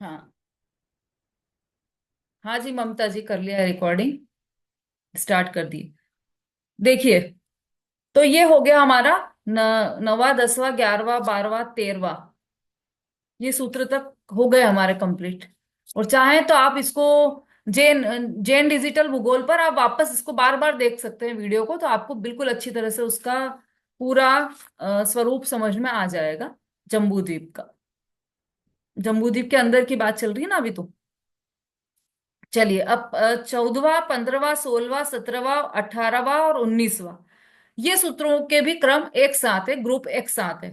हाँ। हाँ जी ममता जी, कर लिया रिकॉर्डिंग, स्टार्ट कर दी। देखिए, तो ये हो गया हमारा न, नवा, दसवा, 11वां, 12वां, 13वां, ये सूत्र तक हो गए हमारे कंप्लीट। और चाहें तो आप इसको जैन जैन डिजिटल भूगोल पर आप वापस इसको बार बार देख सकते हैं वीडियो को, तो आपको बिल्कुल अच्छी तरह से उसका पूरा स्वरूप समझ में आ जाएगा। जम्बू द्वीप का, जम्बू द्वीप के अंदर की बात चल रही है ना अभी तो। चलिए अब 14वां, 15वां, 16वां, 17वां, 18वां और 19वां, ये सूत्रों के भी क्रम एक साथ है, ग्रुप एक साथ है।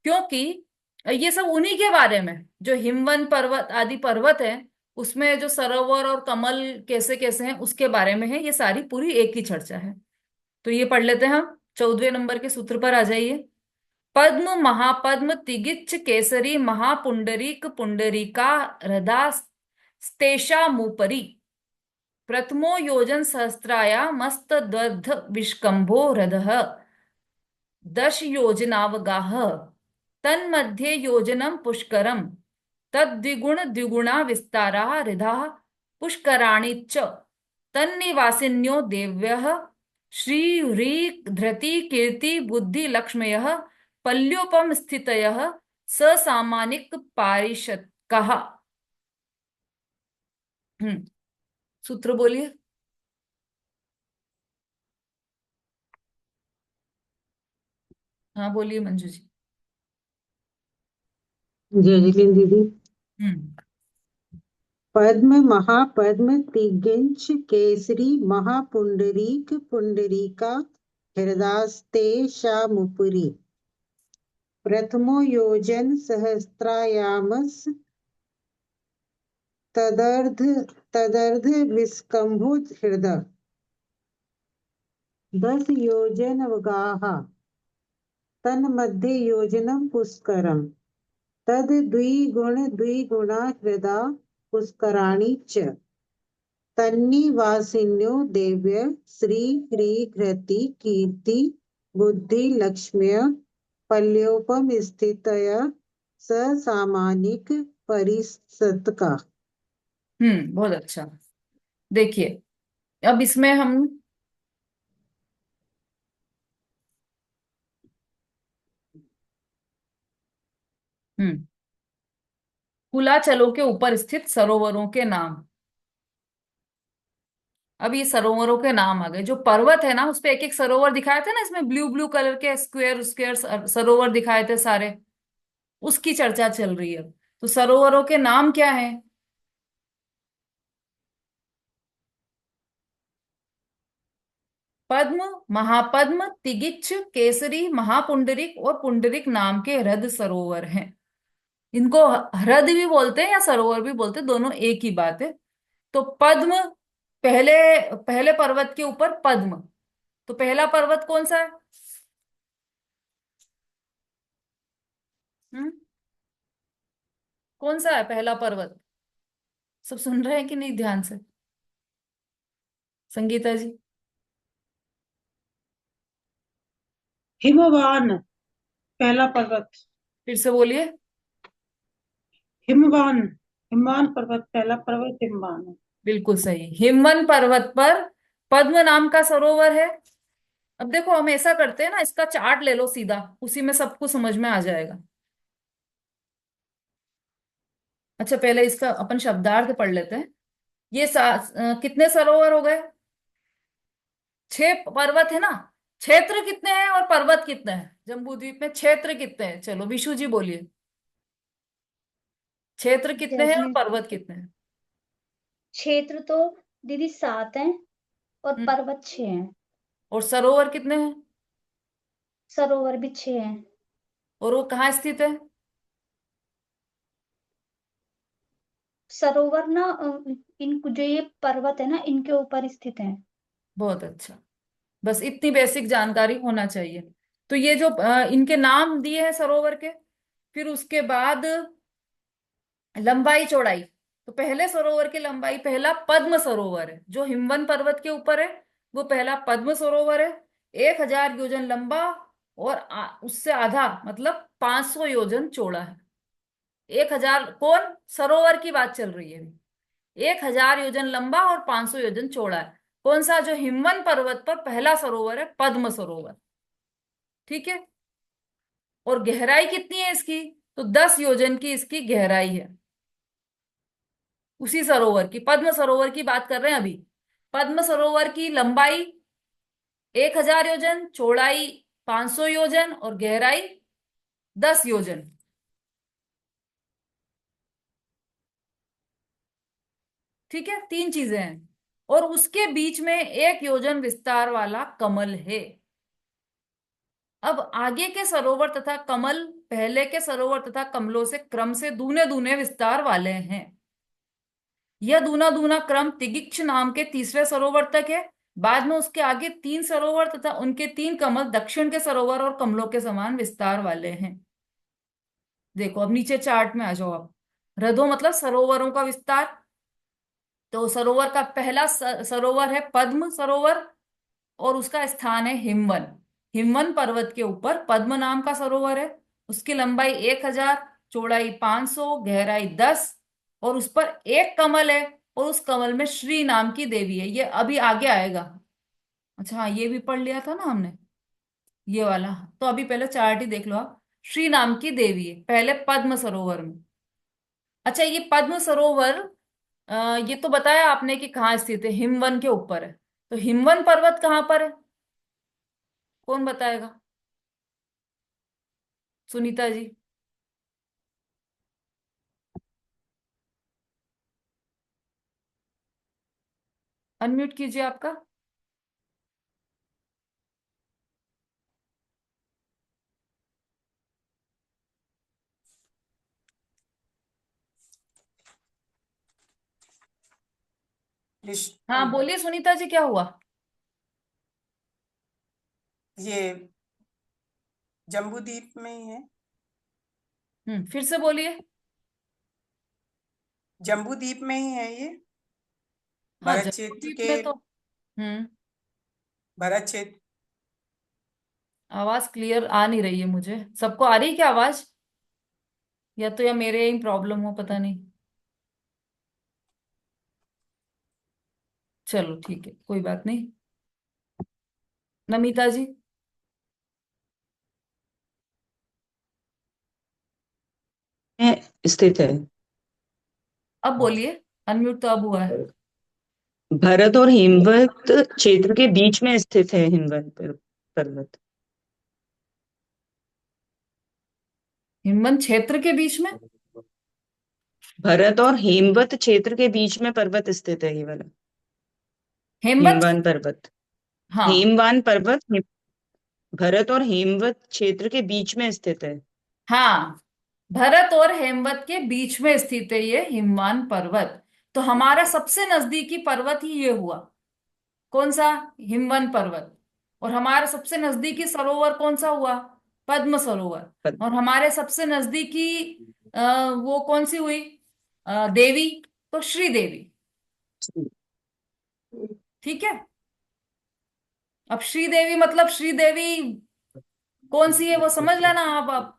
क्योंकि ये सब उन्हीं के बारे में, जो हिमवन पर्वत आदि पर्वत है, उसमें जो सरोवर और कमल कैसे कैसे हैं उसके बारे में है, ये सारी पूरी एक ही चर्चा है। तो ये पढ़ लेते हैं हम। 14वें नंबर के सूत्र पर आ जाइए। पद्म महापद्म तिगिच्छ केसरी महापुंडरीक पुंडरीका हृदा स्तेषामुपरि प्रथमो योजन सहस्रायामस्तद्वद्ध विष्कम्भो हृदः दश योजनावगाह तन्मध्ये योजनम पुष्करम तद्विगुण द्विगुणा विस्तारा हृदा पुष्कराणि च तन्निवासिन्यो देव्यः श्री ह्री धृति कीर्ति बुद्धि लक्ष्मयः पल्योपम स्थितयः ससामानिक पारिषत्कः। सूत्र बोलिए। हाँ बोलिए मंजू जी। जय जिलेन दीदी। हम्म। पद्म महापद्म तिगिंच केसरी महापुंडरीक पुंडरीका हृदास्ते शामुपुरी प्रथमो योजन सहस्त्रायामस तदर्ध तदर्ध विस्कंभो हृदय 10 योजन अवगाहा तन्मध्ये योजनम पुष्करम तद द्विगुणा हृदा पुष्कराणि च तन्निवासिन्यो देव्य श्री ह्रीघ्रति कीर्ति बुद्धि लक्ष्म्य पल्योपम स्थितय स सामानिक परिषद का। बहुत अच्छा। देखिए, अब इसमें हम हम्म कुलाचलों के ऊपर स्थित सरोवरों के नाम। अब ये सरोवरों के नाम आ गए। जो पर्वत है ना, उस पे एक एक सरोवर दिखाए थे ना, इसमें ब्लू ब्लू कलर के स्क्वायर स्क्वायर सरोवर दिखाए थे सारे, उसकी चर्चा चल रही है। तो सरोवरों के नाम क्या है? पद्म, महापद्म, तिगिच्छ, केसरी, महापुंडरिक और पुंडरिक नाम के हृद सरोवर हैं। इनको हृद भी बोलते हैं या सरोवर भी बोलते हैं, दोनों एक ही बात है। तो पद्म, पहले पहले पर्वत के ऊपर पद्म। तो पहला पर्वत कौन सा है? हम्म कौन सा है पहला पर्वत? सब सुन रहे हैं कि नहीं ध्यान से? संगीता जी। हिमवान पहला पर्वत। फिर से बोलिए। हिमवान, हिमवान पर्वत पहला पर्वत हिमवान है। बिल्कुल सही, हिमवन पर्वत पर पद्म नाम का सरोवर है। अब देखो, हम ऐसा करते हैं ना, इसका चार्ट ले लो सीधा, उसी में सब कुछ समझ में आ जाएगा। अच्छा, पहले इसका अपन शब्दार्थ पढ़ लेते हैं। ये कितने सरोवर हो गए? 6 पर्वत है ना। क्षेत्र कितने हैं और पर्वत कितने हैं जम्बू द्वीप में? क्षेत्र कितने हैं? चलो विशु जी बोलिए। क्षेत्र कितने हैं और जैस्मिन, पर्वत कितने हैं? क्षेत्र तो दीदी 7 हैं और हम्म पर्वत 6 हैं। और सरोवर कितने हैं? सरोवर भी 6 हैं। और वो कहाँ स्थित है? सरोवर ना इन जो ये पर्वत है ना, इनके ऊपर स्थित हैं। बहुत अच्छा। बस इतनी बेसिक जानकारी होना चाहिए। तो ये जो इनके नाम दिए हैं सरोवर के, फिर उसके बाद लंबाई चौड़ाई। तो पहले सरोवर की लंबाई, पहला पद्म सरोवर है जो हिमवन पर्वत के ऊपर है, वो पहला पद्म सरोवर है। 1000 योजन लंबा और उससे आधा मतलब 500 योजन चौड़ा है। 1000 कौन, सरोवर की बात चल रही है अभी। 1000 योजन लंबा और 500 योजन चौड़ा है। कौन सा, जो हिमवन पर्वत पर पहला सरोवर है, पद्म सरोवर। ठीक है। और गहराई कितनी है इसकी, तो 10 योजन की इसकी गहराई है। उसी सरोवर की, पद्म सरोवर की बात कर रहे हैं अभी। पद्म सरोवर की लंबाई 1000 योजन, चौड़ाई 500 योजन और गहराई 10 योजन। ठीक है, 3 चीजें हैं। और उसके बीच में 1 योजन विस्तार वाला कमल है। अब आगे के सरोवर तथा कमल पहले के सरोवर तथा कमलों से क्रम से दूने दूने विस्तार वाले हैं। यह दूना दूना क्रम तिगिक्ष नाम के तीसरे सरोवर तक है। बाद में उसके आगे 3 सरोवर तथा उनके 3 कमल दक्षिण के सरोवर और कमलों के समान विस्तार वाले हैं। देखो अब नीचे चार्ट में आ जाओ आप। हृदों मतलब सरोवरों का विस्तार। तो सरोवर का पहला सरोवर है पद्म सरोवर, और उसका स्थान है हिमवन। हिमवन पर्वत के ऊपर पद्म नाम का सरोवर है। उसकी लंबाई 1000, चौड़ाई 500, गहराई 10, और उस पर एक कमल है। और उस कमल में श्री नाम की देवी है। ये अभी आगे आएगा। अच्छा हाँ, ये भी पढ़ लिया था ना हमने, ये वाला। तो अभी पहले चार्ट ही देख लो आप। श्री नाम की देवी है पहले पद्म सरोवर में। अच्छा, ये पद्म सरोवर ये तो बताया आपने कि कहाँ स्थित है, हिमवन के ऊपर है। तो हिमवन पर्वत कहाँ पर है, कौन बताएगा, सुनीता जी। अनम्यूट कीजिए आपका। हाँ बोलिए सुनीता जी, क्या हुआ। ये जम्बू द्वीप में ही है। फिर से बोलिए। जम्बू द्वीप में ही है ये। हाँ, भरत क्षेत्र जम्बूद्वीप के में तो। भरत क्षेत्र। आवाज क्लियर आ नहीं रही है मुझे। सबको आ रही है क्या आवाज, या तो या मेरे ही प्रॉब्लम हो, पता नहीं। चलो ठीक है, कोई बात नहीं। नमिता जी। में स्थित है। अब बोलिए। अनम्यूट तो अब हुआ है। भरत और हेमवत क्षेत्र के बीच में स्थित है पर्वत। हिमवन क्षेत्र के बीच में। भरत और हेमवत क्षेत्र के बीच में पर्वत स्थित है, ये वाला हेमवत। हेमवान पर्वत। हाँ। हेमवान पर्वत भरत और हेमवत क्षेत्र के बीच में स्थित है। हाँ, भरत और हेमवत के बीच में स्थित है ये हिमवान पर्वत। तो हमारा सबसे नजदीकी पर्वत ही ये हुआ। कौन सा, हिमवन पर्वत। और हमारा सबसे नजदीकी सरोवर कौन सा हुआ, पद्म सरोवर। पद- और हमारे सबसे नजदीकी वो कौन सी हुई, देवी, तो श्री देवी। ठीक है। अब श्री देवी मतलब श्री देवी कौन सी है वो समझ लेना आप।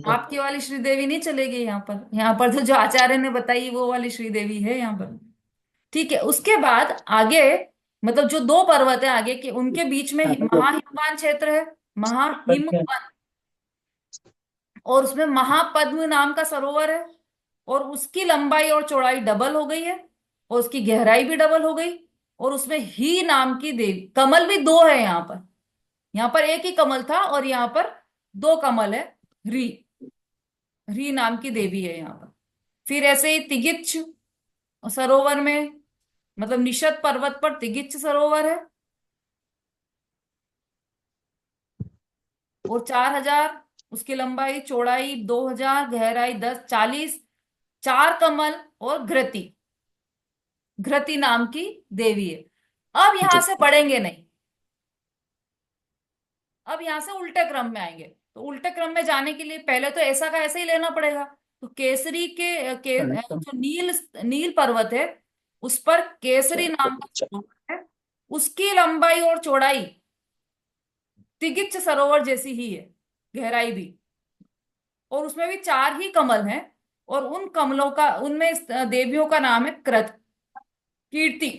आपकी वाली श्रीदेवी नहीं चलेगी यहाँ पर। यहाँ पर तो जो आचार्य ने बताई वो वाली श्रीदेवी है यहाँ पर। ठीक है, उसके बाद आगे, मतलब जो 2 पर्वत है आगे के, उनके बीच में महाहिमवान क्षेत्र है। महाहिम, और उसमें महापद्म नाम का सरोवर है। और उसकी लंबाई और चौड़ाई डबल हो गई है, और उसकी गहराई भी डबल हो गई। और उसमें ही नाम की देवी, कमल भी 2 है यहाँ पर। यहाँ पर एक ही कमल था और यहाँ पर 2 कमल है। री, री नाम की देवी है यहाँ पर। फिर ऐसे ही तिगिच्छ सरोवर में, मतलब निशद पर्वत पर तिगिच्छ सरोवर है। और 4000 उसकी लंबाई, चौड़ाई 2000, गहराई 10, 40, 4 कमल और घृति, घृति नाम की देवी है। अब यहां से बढ़ेंगे नहीं, अब यहां से उल्टे क्रम में आएंगे। तो उल्टे क्रम में जाने के लिए पहले तो ऐसा का ऐसा ही लेना पड़ेगा। तो केसरी जो नील नील पर्वत है, उस पर केसरी नाम का सरोवर है। उसकी लंबाई और चौड़ाई तिगिच्छ सरोवर जैसी ही है, गहराई भी। और उसमें भी 4 ही कमल हैं। और उन कमलों का, उनमें इस देवियों का नाम है कृत, कीर्ति।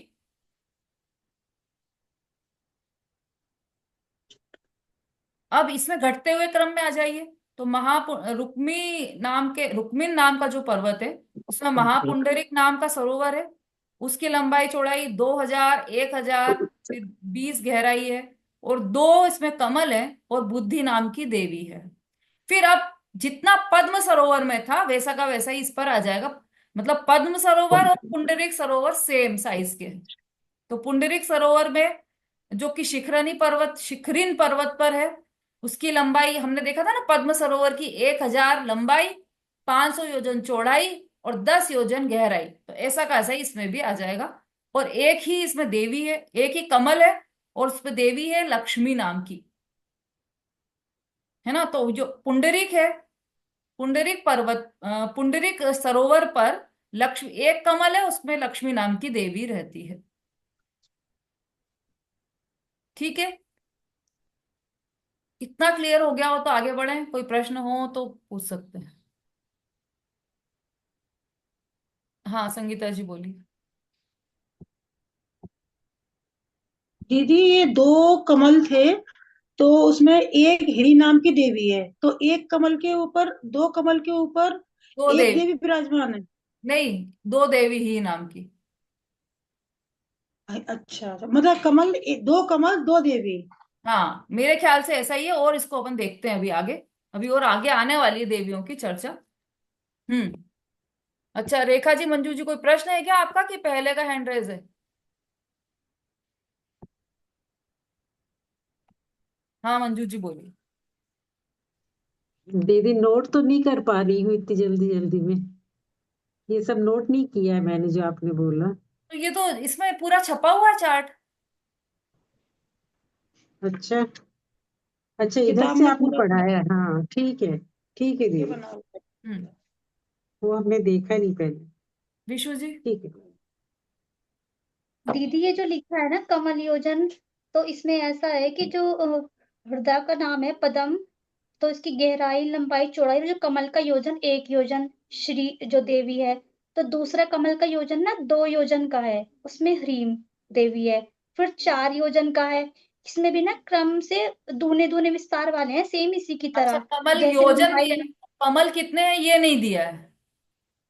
अब इसमें घटते हुए क्रम में आ जाइए। तो रुक्मिन नाम का जो पर्वत है, उसमें महापुंडरिक नाम का सरोवर है। उसकी लंबाई चौड़ाई 2000, 1000, फिर 20 गहराई है। और 2 इसमें कमल है और बुद्धि नाम की देवी है। फिर अब जितना पद्म सरोवर में था वैसा का वैसा ही इस पर आ जाएगा। मतलब पद्म सरोवर और पुंडरिक सरोवर सेम साइज के हैं। तो पुंडरिक सरोवर में, जो कि शिखरिन पर्वत पर है, उसकी लंबाई हमने देखा था ना, पद्म सरोवर की 1000 लंबाई, 500 योजन चौड़ाई और 10 योजन गहराई। तो ऐसा का ऐसा ही इसमें भी आ जाएगा। और एक ही इसमें देवी है, एक ही कमल है, और उस पर देवी है लक्ष्मी नाम की, है ना। तो जो पुंडरिक है, पुंडरिक सरोवर पर लक्ष्मी, एक कमल है, उसमें लक्ष्मी नाम की देवी रहती है। ठीक है, इतना क्लियर हो गया हो तो आगे बढ़ें, कोई प्रश्न हो तो पूछ सकते हैं। हाँ संगीता जी बोलिए। दीदी ये दो कमल थे, तो उसमें एक हिरी नाम की देवी है, तो एक कमल के ऊपर, दो कमल के ऊपर दो एक देवी, देवी विराजमान है। नहीं, 2 देवी ही नाम की। अच्छा अच्छा, मतलब दो कमल दो देवी। हाँ मेरे ख्याल से ऐसा ही है, और इसको अपन देखते हैं अभी आगे। अभी और आगे आने वाली है देवियों की चर्चा। हम्म। अच्छा रेखा जी, मंजू जी, कोई प्रश्न है क्या आपका, कि पहले का हैंड रेज है? हाँ मंजू जी बोलिए। दीदी नोट तो नहीं कर पा रही हूँ इतनी जल्दी जल्दी में। ये सब नोट नहीं किया है मैंने जो आपने बोला। तो ये तो इसमें पूरा छपा हुआ है चार्ट। अच्छा। अच्छा, इधर किताब से में आपने पूरा पढ़ाया, हाँ ठीक है। ठीक है ये दीदी। बना हुआ हम्म। वो हमने देखा नहीं पहले। विशु जी। ठीक है। दीदी ये जो लिखा है ना कमल योजन, तो इसमें ऐसा है कि जो हृदय का नाम है पदम, तो इसकी गहराई लंबाई चौड़ाई, जो कमल का योजन 1 योजन, श्री जो देवी है। तो दूसरा कमल का योजन ना 2 योजन का है, उसमें ह्रीम देवी है। फिर 4 योजन का है, इसमें भी ना क्रम से दूने दूने विस्तार वाले हैं, सेम इसी की अच्छा तरह। कमल जैसे योजन दिया लंबाई। है, कमल कितने हैं ये नहीं दिया है।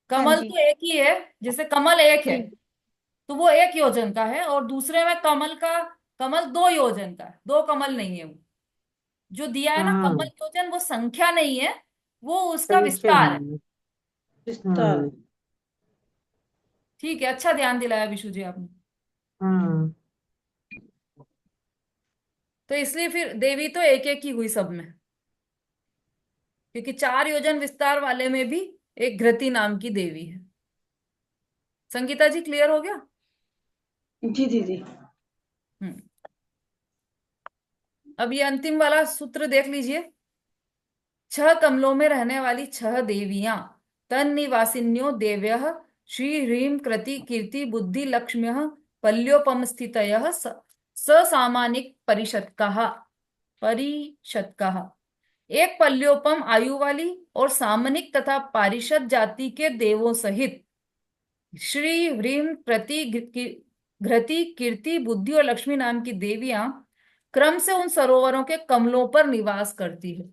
हाँ कमल जी। तो एक ही है, जैसे कमल एक है, जी। तो वो 1 योजन का है। और दूसरे में कमल 2 योजन का है, 2 कमल नहीं है वो। जो दिया है ना कमल हाँ, योजन, वो संख्या नहीं है, वो उसका संख्या विस्तार है। नहीं है। विस्तार। हाँ। ठीक है, अच्छा ध्यान दिलाया विशु जी आपने। हाँ। तो इसलिए फिर देवी तो एक एक ही हुई सब में, क्योंकि 4 योजन विस्तार वाले में भी एक घृति नाम की देवी है। संगीता जी क्लियर हो गया? जी दीदी। हम्म। अब ये अंतिम वाला सूत्र देख लीजिए। 6 कमलों में रहने वाली 6 देवियां, तन निवासिन्यो देव्य, श्री ह्रीं कृति कीर्ति बुद्धि लक्ष्म्य, पल्योपम स्थितयः ससामानिक परिषत्कः। एक पल्योपम आयु वाली और सामनिक तथा पारिषद जाति के देवों सहित श्री ह्रीं प्रति घृति कीर्ति बुद्धि और लक्ष्मी नाम की देवियां क्रम से उन सरोवरों के कमलों पर निवास करती है।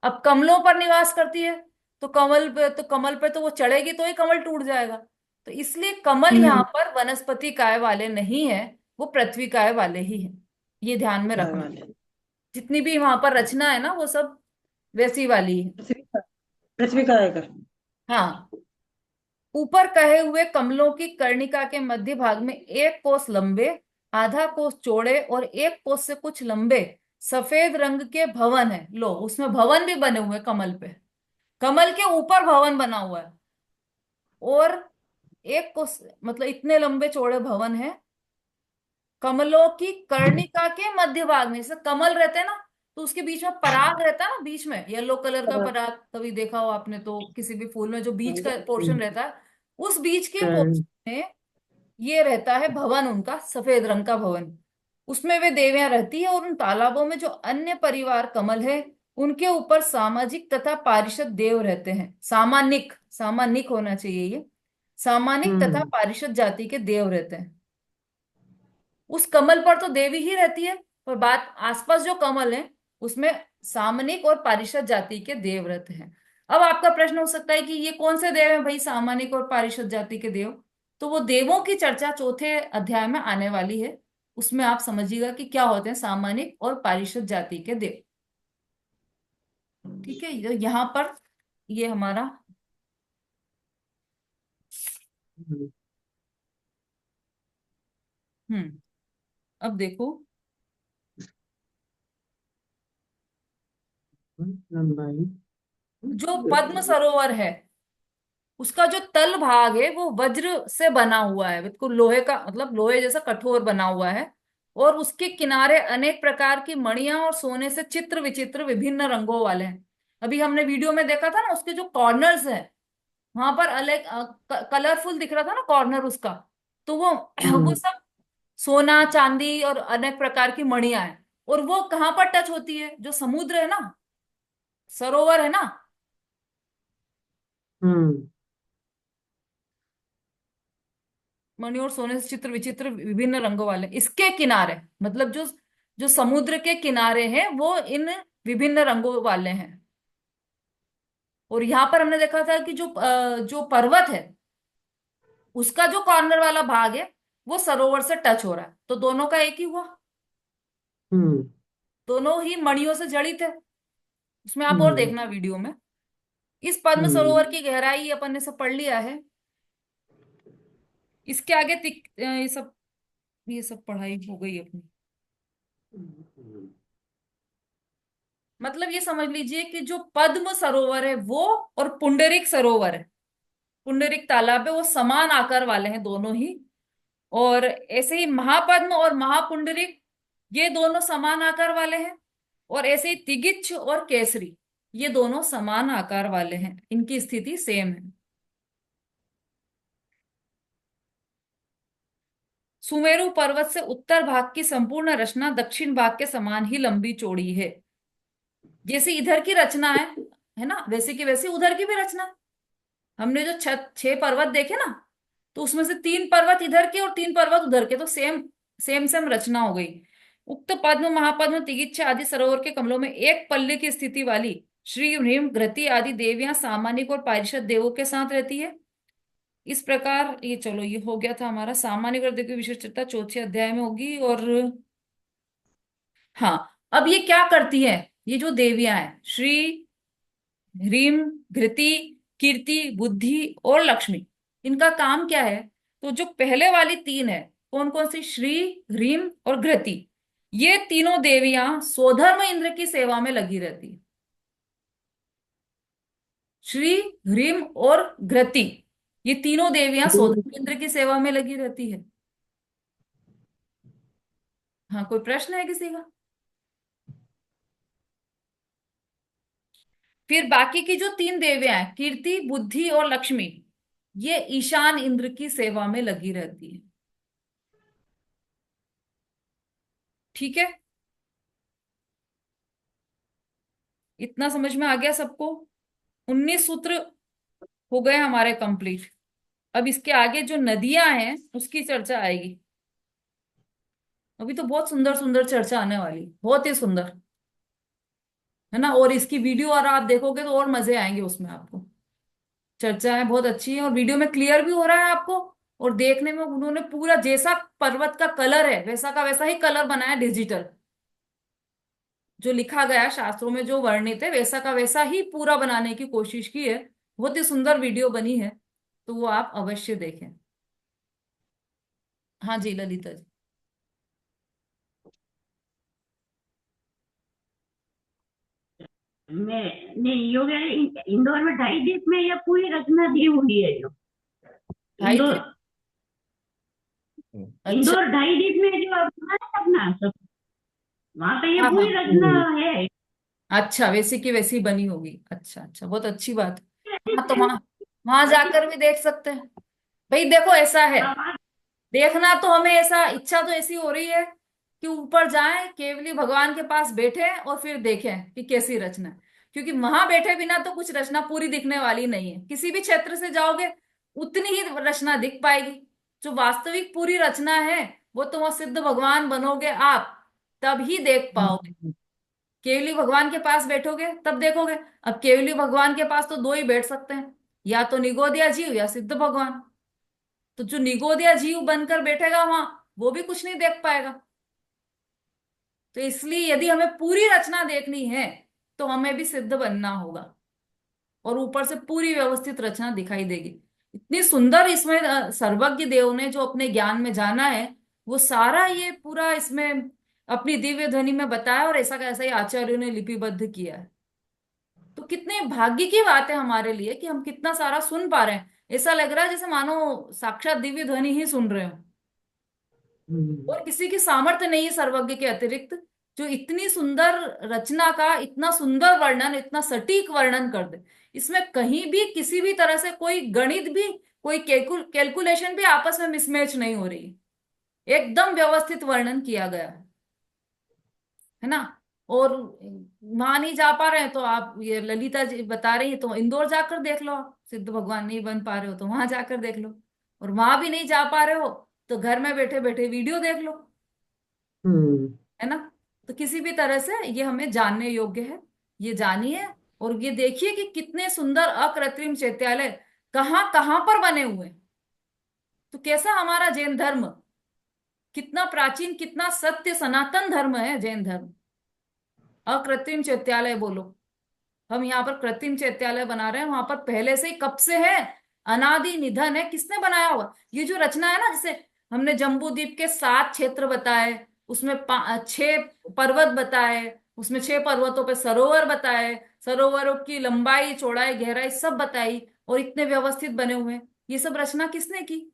अब कमलों पर निवास करती है, तो कमल पे तो वो चढ़ेगी तो ही कमल टूट जाएगा। तो इसलिए कमल यहाँ हम्म। पर वनस्पति काय वाले नहीं है, वो पृथ्वी काय वाले ही हैं। ये ध्यान में काय रखना। वाले। जितनी भी वहां पर रचना है ना, वो सब वैसी वाली है। पृथ्वी का आएगा। हाँ। ऊपर कहे हुए कमलों की कर्णिका के मध्य भाग में 1 कोस लंबे, आधा कोस चौड़े और 1 कोस से कुछ लंबे सफेद रंग के भवन है। लो, उसमें भवन भी बने हुए हैं कमल पे, कमल के ऊपर भवन बना हुआ है। और 1 कोस मतलब इतने लंबे चौड़े भवन है कमलों की कर्णिका के मध्य भाग में। जैसे कमल रहते हैं ना, तो उसके बीच में पराग रहता है ना, बीच में येलो कलर का पराग, कभी देखा हो आपने तो, किसी भी फूल में जो बीच का पोर्शन रहता है, उस बीच के हाँ। पोर्शन में ये रहता है भवन, उनका सफेद रंग का भवन। उसमें वे देवियां रहती है। और उन तालाबों में जो अन्य परिवार कमल है, उनके ऊपर सामाजिक तथा पारिषद देव रहते हैं। सामानिक, सामानिक होना चाहिए ये, सामानिक तथा हम्म पारिषद जाति के देव रहते हैं। उस कमल पर तो देवी ही रहती है, पर बात आसपास जो कमल है उसमें सामनिक और पारिषद जाति के देव रहते हैं। अब आपका प्रश्न हो सकता है कि ये कौन से देव हैं भाई, सामानिक और पारिषद जाति के देव? तो वो देवों की चर्चा चौथे अध्याय में आने वाली है, उसमें आप समझिएगा कि क्या होते हैं सामानिक और पारिषद जाति के देव। ठीक है, तो यहाँ पर ये हमारा हम्म, अब देखो, लंबाई। जो पद्म सरोवर है उसका जो तल भाग है वो वज्र से बना हुआ है, बिल्कुल लोहे का, मतलब लोहे जैसा कठोर बना हुआ है। और उसके किनारे अनेक प्रकार की मणियां और सोने से चित्र विचित्र विभिन्न रंगों वाले हैं। अभी हमने वीडियो में देखा था ना, उसके जो कॉर्नर्स हैं वहां पर अलग कलरफुल दिख रहा था ना कॉर्नर उसका, तो वो हम्म सब सोना चांदी और अनेक प्रकार की मणियां हैं। और वो कहाँ पर टच होती है, जो समुद्र है ना, सरोवर है ना, हम्म मणि और सोने से चित्र विचित्र विभिन्न रंगों वाले, इसके किनारे, मतलब जो जो समुद्र के किनारे हैं वो इन विभिन्न रंगों वाले हैं। और यहाँ पर हमने देखा था कि जो पर्वत है उसका जो कॉर्नर वाला भाग है वो सरोवर से टच हो रहा है, तो दोनों का एक ही हुआ, हम्म दोनों ही मणियों से जड़ित है। उसमें आप और हम्म देखना वीडियो में। इस पद्म हम्म सरोवर की गहराई अपन ने सब पढ़ लिया है। इसके आगे ये सब पढ़ाई हो गई अपनी। मतलब ये समझ लीजिए कि जो पद्म सरोवर है वो और पुंडरिक सरोवर है, पुंडरिक तालाब है, वो समान आकार वाले हैं दोनों ही। और ऐसे ही महापद्म और महापुंडरिक, ये दोनों समान आकार वाले हैं। और ऐसे ही तिगिच्छ और केसरी, ये दोनों समान आकार वाले हैं, इनकी स्थिति सेम है। सुमेरु पर्वत से उत्तर भाग की संपूर्ण रचना दक्षिण भाग के समान ही लंबी चौड़ी है। जैसे इधर की रचना है ना, वैसे की वैसी उधर की भी रचना है। हमने जो 6 पर्वत देखे ना, तो उसमें से 3 पर्वत इधर के और 3 पर्वत उधर के, तो सेम सेम सेम रचना हो गई। उक्त पद्म महापद्म तिगिच्छ आदि सरोवर के कमलों में एक पल्ले की स्थिति वाली श्री ह्रीम घृति आदि देवियां सामानिक और पारिषद देवों के साथ रहती है। इस प्रकार ये, चलो ये हो गया था हमारा सामान्य और देव की विशेष चर्चा चौथे अध्याय में होगी। और हाँ, अब ये क्या करती है, ये जो देवियां हैं श्री ह्रीम घृति कीर्ति बुद्धि और लक्ष्मी, इनका काम क्या है? तो जो पहले वाली 3 है, कौन कौन सी, श्री ह्रीम और घृति, ये तीनों देवियां स्वधर्म इंद्र की सेवा में लगी रहती है। श्री ह्रीम और घृति, ये तीनों देवियां स्वधर्म इंद्र की सेवा में लगी रहती है। हाँ, कोई प्रश्न है किसी का? फिर बाकी की जो 3 देवियां हैं कीर्ति बुद्धि और लक्ष्मी, ये ईशान इंद्र की सेवा में लगी रहती है। ठीक है, इतना समझ में आ गया सबको? 19 सूत्र हो गए हमारे कंप्लीट। अब इसके आगे जो नदियां हैं उसकी चर्चा आएगी। अभी तो बहुत सुंदर सुंदर चर्चा आने वाली, बहुत ही सुंदर, है ना। और इसकी वीडियो और आप देखोगे तो और मजे आएंगे उसमें आपको। चर्चाएं बहुत अच्छी है और वीडियो में क्लियर भी हो रहा है आपको। और देखने में उन्होंने पूरा जैसा पर्वत का कलर है वैसा का वैसा ही कलर बनाया, डिजिटल जो लिखा गया है शास्त्रों में, जो वर्णित है वैसा का वैसा ही पूरा बनाने की कोशिश की है। बहुत ही सुंदर वीडियो बनी है, तो वो आप अवश्य देखें। हाँ जी ललिता जी। मैं नहीं योगा इंदौर में 2.5 द्वीप में यह पूरी रचना दी हुई है जो ढाई इंदौर थी? अच्छा। इंदौर 2.5 द्वीप में जो अपना है अपना सब वहां पे ये हाँ पूरी हाँ, रचना है। अच्छा वैसी की वैसी बनी होगी। अच्छा अच्छा, बहुत अच्छी बात है। हाँ, तो वहां वहां जाकर भी देख सकते हैं। भाई देखो ऐसा है, देखना तो हमें, ऐसा इच्छा तो ऐसी हो रही है कि ऊपर जाएं, केवली भगवान के पास बैठे और फिर देखें कि कैसी रचना है। क्योंकि वहां बैठे बिना तो कुछ रचना पूरी दिखने वाली नहीं है। किसी भी क्षेत्र से जाओगे उतनी ही रचना दिख पाएगी। जो वास्तविक पूरी रचना है वो तो वह सिद्ध भगवान बनोगे आप, तब ही देख पाओगे। हम्म, केवली भगवान के पास बैठोगे तब देखोगे। अब केवली भगवान के पास तो दो ही बैठ सकते हैं, या तो निगोदिया जीव या सिद्ध भगवान। तो जो निगोदिया जीव बनकर बैठेगा वहां, वो भी कुछ नहीं देख पाएगा। तो इसलिए यदि हमें पूरी रचना देखनी है तो हमें भी सिद्ध बनना होगा, और ऊपर से पूरी व्यवस्थित रचना दिखाई देगी। इतनी सुंदर इसमें सर्वज्ञ देव ने जो अपने ज्ञान में जाना है, वो सारा ये पूरा इसमें अपनी दिव्य ध्वनि में बताया, और ऐसा का ऐसा ही आचार्यों ने लिपिबद्ध किया है। तो कितने भाग्य की बात है हमारे लिए कि हम कितना सारा सुन पा रहे हैं। ऐसा लग रहा है जैसे मानो साक्षात दिव्य ध्वनि ही सुन रहे हो, और किसी की सामर्थ्य नहीं है सर्वज्ञ के अतिरिक्त जो इतनी सुंदर रचना का इतना सुंदर वर्णन, इतना सटीक वर्णन कर दे। इसमें कहीं भी किसी भी तरह से कोई गणित भी, कोई कैलकुलेशन भी आपस में मिसमैच नहीं हो रही। एकदम व्यवस्थित वर्णन किया गया है ना। और वहां नहीं जा पा रहे हैं तो आप, ये ललिता जी बता रही है, तो इंदौर जाकर देख लो। आप सिद्ध भगवान नहीं बन पा रहे हो तो वहां जाकर देख लो, और वहां भी नहीं जा पा रहे हो तो घर में बैठे बैठे वीडियो देख लो, हम्म, है ना। तो किसी भी तरह से ये हमें जानने योग्य है, ये जानिए। और ये देखिए कि कितने सुंदर अकृत्रिम चैत्यालय कहाँ कहाँ पर बने हुए हैं। तो कैसा हमारा जैन धर्म, कितना प्राचीन, कितना सत्य सनातन धर्म है जैन धर्म। अकृत्रिम चैत्यालय बोलो, हम यहाँ पर कृत्रिम चैत्यालय बना रहे हैं, वहां पर पहले से ही कब से है, अनादि निधन है। किसने बनाया हुआ ये जो रचना है ना। जैसे हमने जम्बू द्वीप के 7 क्षेत्र बताए, उसमें 6 पर्वत बताए, उसमें 6 पर्वतों पे सरोवर बताए, सरोवरों की लंबाई चौड़ाई गहराई सब बताई, और इतने व्यवस्थित बने हुए हैं। ये सब रचना किसने की?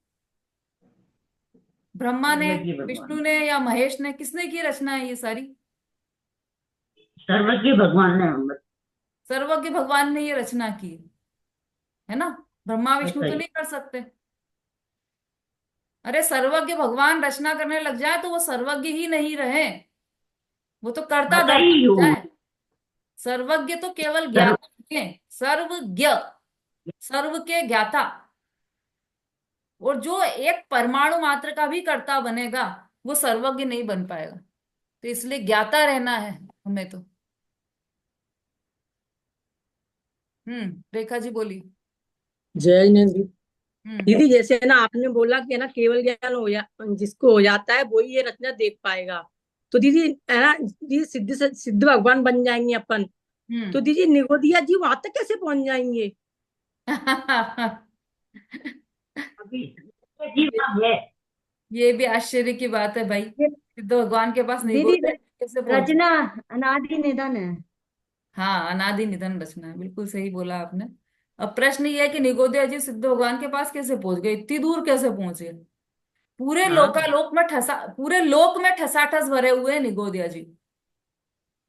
ब्रह्मा ने, सर्वज्ञ विष्णु भगवान, ने, या महेश ने? किसने की रचना है ये सारी? सर्वज्ञ भगवान ने हम सर्वज्ञ भगवान ने ये रचना की है ना। ब्रह्मा विष्णु तो बताई। नहीं कर सकते। अरे सर्वज्ञ भगवान रचना करने लग जाए तो वो सर्वज्ञ ही नहीं रहे, वो तो कर्ता धर्ता बताई हो हूँ। जाए। सर्वज्ञ तो केवल सर्व ज्ञाता के, सर्वज्ञ, सर्व के ज्ञाता। और जो एक परमाणु मात्र का भी कर्ता बनेगा वो सर्वज्ञ नहीं बन पाएगा। तो इसलिए ज्ञाता रहना है हमें तो। रेखा जी बोली। जय ने दी- हम्म। दीदी, जैसे ना आपने बोला कि है ना केवल ज्ञान हो जा जिसको हो जाता है वही ये रचना देख पाएगा। तो दीदी है ना, दीदी सिद्ध भगवान बन जाएंगे अपन। तो हम्म। दीदी निगोदिया जी वहां तक कैसे पहुंच जाएंगे? अभी जीव है। ये भी आश्चर्य की बात है भाई, ये सिद्ध भगवान के पास नहीं दीदी बोलते कैसे पहुंचे। रचना अनादि निधन है। हाँ, अनादि निधन रचना है, बिल्कुल सही बोला आपने। अब प्रश्न ये है कि निगोदिया जी सिद्ध भगवान के पास कैसे पहुंच गए, इतनी दूर कैसे पहुंचे? पूरे हाँ, लोकालोक में ठसा, पूरे लोक में ठसाठस भरे हुए हैं निगोदिया जी,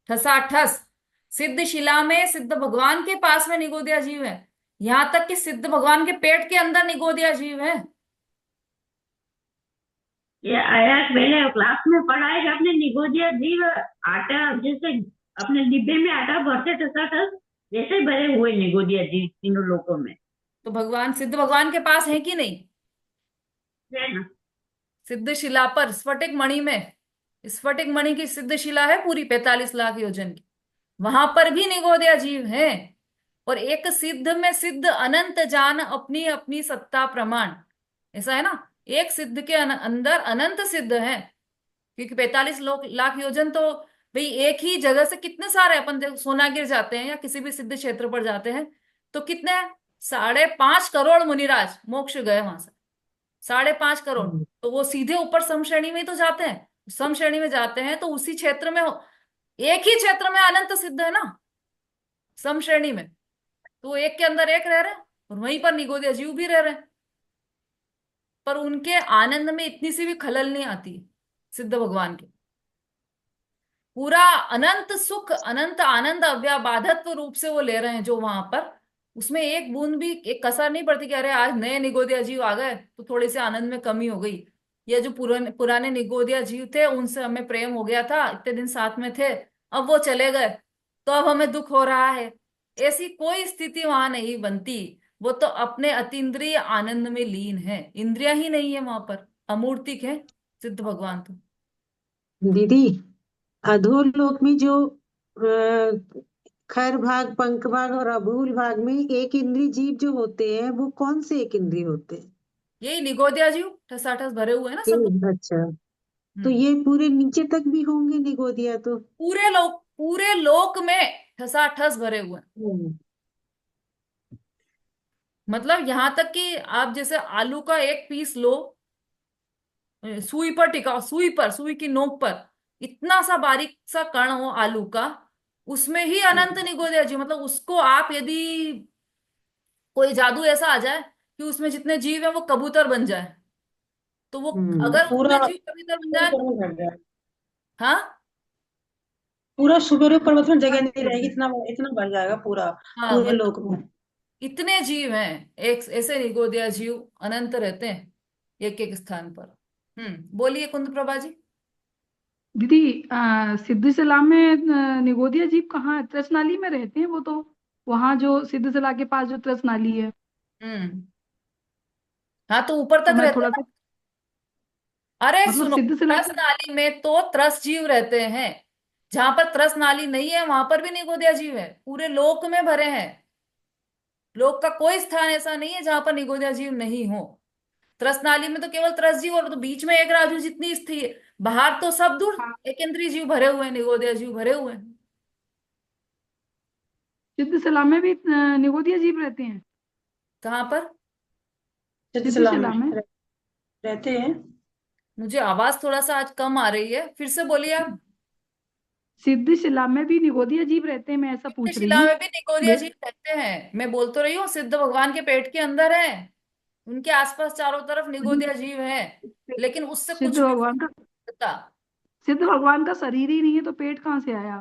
ठसाठस। सिद्ध शिला में सिद्ध भगवान के पास में निगोदिया जीव है, यहां तक कि सिद्ध भगवान के पेट के अंदर निगोदिया जीव है। ये आया पहले क्लास में पढ़ा है कि आपने निगोदिया जीव आटा जैसे अपने डिब्बे में आटा भरते ठसाठस वैसे भरे हुए निगोदिया जीव तीनों लोकों में तो भगवान, सिद्ध भगवान के पास है कि नहीं? है ना। सिद्ध शिला पर, स्फटिक मणि में, स्फटिक मणि की सिद्ध शिला है पूरी 45 लाख योजन की, वहां पर भी निगोदिया जीव है। और एक सिद्ध में सिद्ध अनंत जान अपनी अपनी सत्ता प्रमाण, ऐसा है ना। एक सिद्ध के अंदर अनंत सिद्ध है, क्योंकि 45 लाख योजन तो भाई एक ही जगह से कितने सारे, अपन सोनागिर जाते हैं या किसी भी सिद्ध क्षेत्र पर जाते हैं तो कितने, 5.5 करोड़ मुनिराज मोक्ष गए वहां से, 5.5 करोड़। तो वो सीधे ऊपर समश्रेणी में ही तो जाते हैं, समश्रेणी में जाते हैं तो उसी क्षेत्र में एक ही क्षेत्र में अनंत सिद्ध है ना, समश्रेणी में। तो वो एक के अंदर एक रह रहे हैं, और वहीं पर निगोदिया जीव भी रह रहे हैं। पर उनके आनंद में इतनी सी भी खलल नहीं आती सिद्ध भगवान के। पूरा अनंत सुख, अनंत आनंद अव्याबाधत्व रूप से वो ले रहे हैं जो वहां पर, उसमें एक बूंद भी, एक कसर नहीं पड़ती कि अरे आज नए निगोदिया जीव आ गए तो थोड़े से आनंद में कमी हो गई। ये जो पुराने पुराने निगोदिया जीव थे उनसे हमें प्रेम हो गया था, इतने दिन साथ में थे, अब वो चले गए तो अब हमें दुख हो रहा है। ऐसी कोई स्थिति वहां नहीं बनती। वो तो अपने अतीन्द्रिय आनंद में लीन है, इंद्रियां ही नहीं है वहां पर, अमूर्तिक है सिद्ध भगवान तो। दीदी, अधोलोक में जो खर भाग, पंख भाग और अभूल भाग में एक इंद्रिय जीव जो होते हैं, वो कौन से एक इंद्रिय होते हैं? यही निगोदिया जीव ठसाठस भरे हुए हैं ना सब। अच्छा, तो हम्म। ये पूरे नीचे तक भी होंगे निगोदिया तो? पूरे लोक में ठसाठस भरे हुए हैं। हम्म। मतलब यहां तक कि आप जैसे आलू का एक पीस लो, सुई पर टिकाओ, सुई की नोक पर इतना सा बारीक सा कण हो आलू का, उसमें ही अनंत निगोदिया जीव। मतलब उसको आप यदि कोई जादू ऐसा आ जाए कि उसमें जितने जीव हैं वो कबूतर बन जाए, तो वो अगर पूरा उसमें जीव कबूतर बन जाए तो, पर्वत भर जाए, हाँ पूरा सुमेरु पर्वत में जगह नहीं रहेगी, इतना इतना भर जाएगा पूरा, हाँ, पूरे मतलब लोक में। इतने जीव हैं, एक ऐसे निगोदिया जीव अनंत रहते हैं एक एक स्थान पर। बोलिए कुंद प्रभा जी। दीदी, सिद्धशिला में निगोदिया जीव कहाँ है? त्रसनाली में रहते हैं वो तो, वहां जो सिद्धशिला के पास जो त्रसनाली है। हम्म। हाँ तो ऊपर तो तक मैं रहते थोड़ा हैं सा, ना। अरे मतलब सुनो, सिद्धशिला त्रस के, नाली में तो त्रस जीव रहते हैं, जहां पर त्रस नाली नहीं है वहां पर भी निगोदिया जीव है, पूरे लोक में भरे हैं। लोक का कोई स्थान ऐसा नहीं है जहां पर निगोदिया जीव नहीं हो। त्रस नाली में तो केवल त्रस जीव, और तो बीच में एक राजू जितनी स्थिति, बाहर तो सब दूर एकेंद्रीय जीव भरे हुए हैं, निगोदिया जीव भरे हुए हैं। सिद्धशिला में भी निगोदिया जीव रहते हैं? कहाँ पर? सिद्धशिला में सिद्धशिला में रहते हैं। मुझे आवाज थोड़ा सा आज कम आ रही है, फिर से बोलिए आप। सिद्धशिला में भी निगोदिया जीव रहते हैं, मैं ऐसा पूछ रही शिला हूँ। में भी निगोदिया मेरे जीव रहते हैं, मैं बोल तो रही हूँ सिद्ध भगवान के पेट के अंदर है, उनके आसपास चारों तरफ निगोदिया जीव है, लेकिन उससे सिद्ध कुछ भी भगवान का, पता। सिद्ध भगवान का शरीर ही नहीं है तो पेट कहाँ से आया?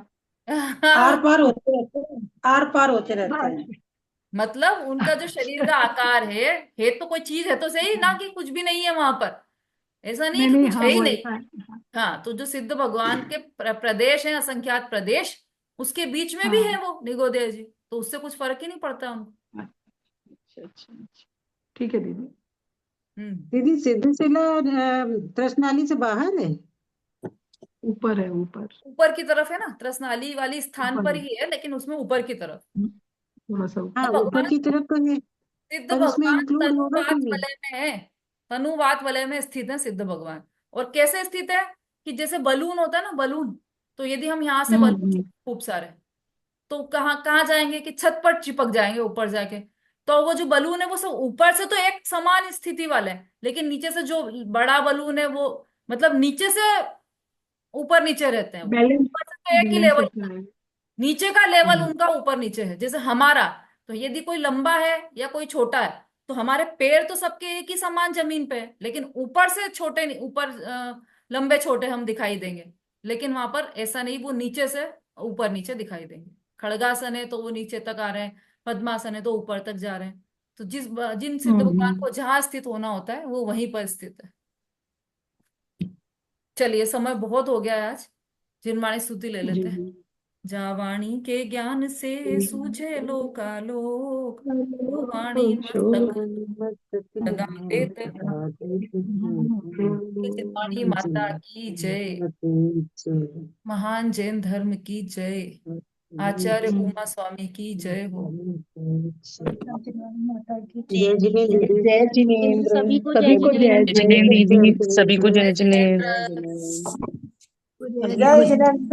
आर पार होते रहते हैं, आर पार होते रहते हैं। मतलब उनका जो शरीर का आकार है तो कोई चीज है तो सही ना, कि कुछ भी नहीं है वहां पर, ऐसा नहीं है नहीं कि नहीं, कुछ है हाँ ही वो नहीं। ऐसा है। हाँ, तो जो सिद्ध भगवान के प्रदेश हैं, असंख्यात प्रदेश, उसके बीच में भी हाँ, है वो निगोदिया जी, तो उससे कुछ फर्क ही नहीं पड़ता उनको। अच्छा अच्छा अच्छा, ठीक है दीदी। हम्म। दीदी, सिद्धशिला त्रसनाली से बाहर है? ऊपर है, ऊपर ऊपर की तरफ है ना, त्रसनाली वाली स्थान ऊपर पर है। ही है, लेकिन उसमें ऊपर की तरफ। थोड़ा सा हाँ, तो ऊपर। ऊपर भगवान की तरफ तो है, सिद्ध पर उसमें भगवान इंक्लूड होगा कि तनुवात नहीं? वलय में है, तनुवात वलय में स्थित है सिद्ध भगवान। और कैसे स्थित है, कि जैसे बलून होता है ना, बलून, तो यदि हम यहाँ से बलून हम्म। खूब सारे, तो कहाँ कहाँ जाएंगे, कि छत पर चिपक जाएंगे ऊपर जाके। तो वो जो बलून है वो सब ऊपर से तो एक समान स्थिति वाला है, लेकिन नीचे से जो बड़ा बलून है वो, मतलब नीचे से ऊपर नीचे रहते हैं, वो बैलेंस, ऊपर से तो एक ही बैलेंस लेवल, होता है। नीचे का लेवल हम्म। उनका ऊपर नीचे है, जैसे हमारा। तो यदि कोई लंबा है या कोई छोटा है, तो हमारे पैर तो सबके एक ही समान जमीन पे है, लेकिन ऊपर से छोटे नहीं, ऊपर लंबे छोटे हम दिखाई देंगे, लेकिन वहां पर ऐसा नहीं, वो नीचे से ऊपर नीचे दिखाई देंगे। खड़गासन है तो वो नीचे तक आ रहे हैं, पद्मासन है तो ऊपर तक जा रहे हैं। तो जिन सिद्ध भगवान हम्म। को जहां स्थित होना होता है वो वहीं पर स्थित है। चलिए, समय बहुत हो गया है आज, जिनवाणी स्तुति ले जी लेते हैं। जी। जा वाणी के ज्ञान से सूझे लोकालोक, तो वाणी मस्तक लगा देते हैं। वाणी माता की जय। महान जैन धर्म की जय। आचार्य उमा स्वामी की जय हो। माता की जय जिनेन्द्र दीदी। जय जिनेन्द्र, सभी को सभी जय को जय जिनेन्द्र। जय जिनेन्द्र दीदी, सभी को जय जय जिनेन्द्र। जिनेन्द्र। जय जिनेन्द्र।